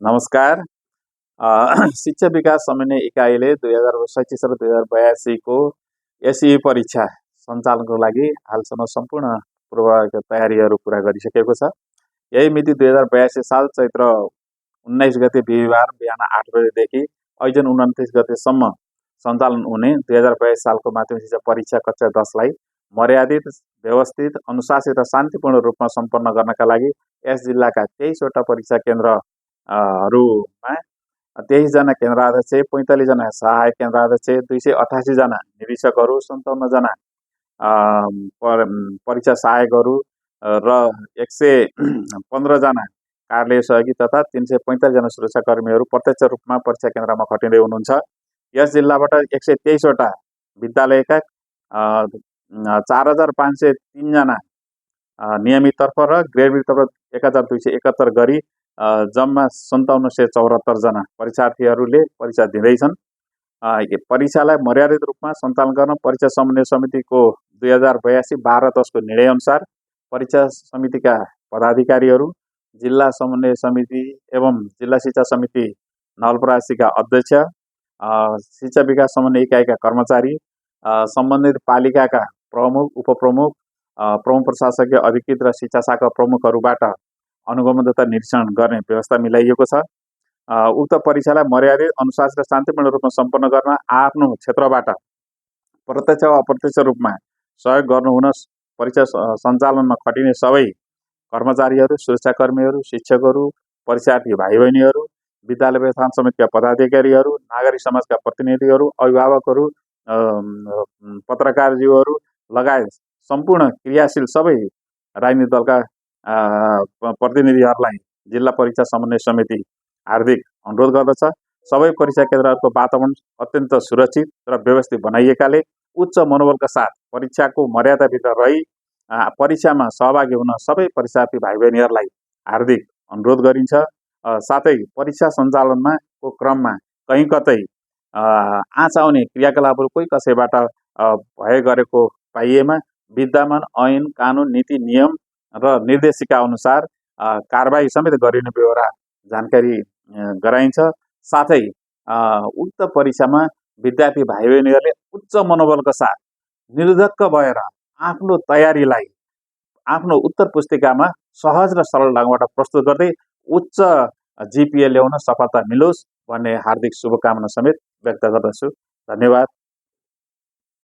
नमस्कार। शिक्षा विकास समन्वय इकाइले 2026 र 2082 को एसई परीक्षा सञ्चालनको लागि हालसम्म सम्पूर्ण पूर्व तयारीहरू पुरा गरिसकेको छ। यही मिति 2082 साल चैत्र 19 गते बिहिबार बिहान 8 बजेदेखि ऐजन 29 गतेसम्म सञ्चालन हुने 2082 सालको माध्यमिक शिक्षा परीक्षा कक्षा 10 लाई मर्यादित, व्यवस्थित, अनुशासित र शान्तिपूर्ण रूपमा सम्पन्न गर्नका लागि यस जिल्लाका 23 वटा परीक्षा केन्द्रहरूमा 23 जना केन्द्राध्यक्ष, 45 जना सहायक केन्द्राध्यक्ष, 288 जना निरीक्षकहरू, 57 जना परीक्षा सहायकहरू र 115 जना कार्यालय सहयोगी तथा 345 जना सुरक्षाकर्मीहरू प्रत्यक्ष रूपमा परीक्षा केन्द्रमा खटिँदै हुनुहुन्छ। यस जिल्लाबाट 123 वटा विद्यालयका 4503 जना नियमिततर्फ र ग्रेडतर्फ 1271 गरी जम्मा 5774 जना परीक्षार्थीहरूले परीक्षा दिँदैछन्। परीक्षालाई मर्यादित रूपमा सञ्चालन गर्न परीक्षा समन्वय समितिको 2082-12-10 को निर्णय अनुसार परीक्षा समितिका पदाधिकारीहरू, जिल्ला समन्वय समिति एवं जिल्ला शिक्षा समिति नवलपरासीका अध्यक्ष, शिक्षा विकास समन्वय इकाइका कर्मचारी, सम्बन्धित पालिकाका प्रमुख, उपप्रमुख, प्रमुख प्रशासकीय अधिकृत र शिक्षा शाखा प्रमुखहरूबाट अनुगमन तथा निरीक्षण गर्ने व्यवस्था मिलाइएको छ। उक्त परीक्षालाई मर्यादित, अनुशासित र शान्तिपूर्ण रूपमा सम्पन्न गर्न आफ्नो क्षेत्रबाट प्रत्यक्ष वा अप्रत्यक्ष रूपमा सहयोग गर्नुहुन परीक्षा सञ्चालनमा खटिने सबै कर्मचारीहरू, सुरक्षाकर्मीहरू, शिक्षकहरू, परीक्षार्थी भाइ बहिनीहरू, विद्यालय व्यवस्थापन समितिका पदाधिकारीहरू, नागरिक समाजका प्रतिनिधिहरू, अभिभावकहरू, पत्रकारज्यूहरू लगायत सम्पूर्ण क्रियाशील सबै राजनीतिक दलका प्रतिनिधिहरूलाई जिल्ला परीक्षा समन्वय समिति हार्दिक अनुरोध गर्दछ। सबै परीक्षा केन्द्रहरूको वातावरण अत्यन्त सुरक्षित र व्यवस्थित बनाइएकाले उच्च मनोबलका साथ परीक्षाको मर्यादाभित्र रही परीक्षामा सहभागी हुन सबै परीक्षार्थी भाइ बहिनीहरूलाई हार्दिक अनुरोध गरिन्छ। साथै परीक्षा सञ्चालनमा को क्रममा कहीँ कतै आँच आउने क्रियाकलापहरू कोही कसैबाट भए गरेको पाइएमा विद्यमान ऐन, कानुन, नीति, नियम र निर्देशिका अनुसार कारबाही समेत गरिने बेहोरा जानकारी गराइन्छ। साथै उक्त परीक्षामा विद्यार्थी भाइ बहिनीहरूले उच्च मनोबलका साथ निर्धक्क भएर आफ्नो तयारीलाई आफ्नो उत्तर पुस्तिकामा सहज र सरल ढङ्गबाट प्रस्तुत गर्दै उच्च जिपिए ल्याउन सफलता मिलोस् भन्ने हार्दिक शुभकामना समेत व्यक्त गर्दछु। धन्यवाद।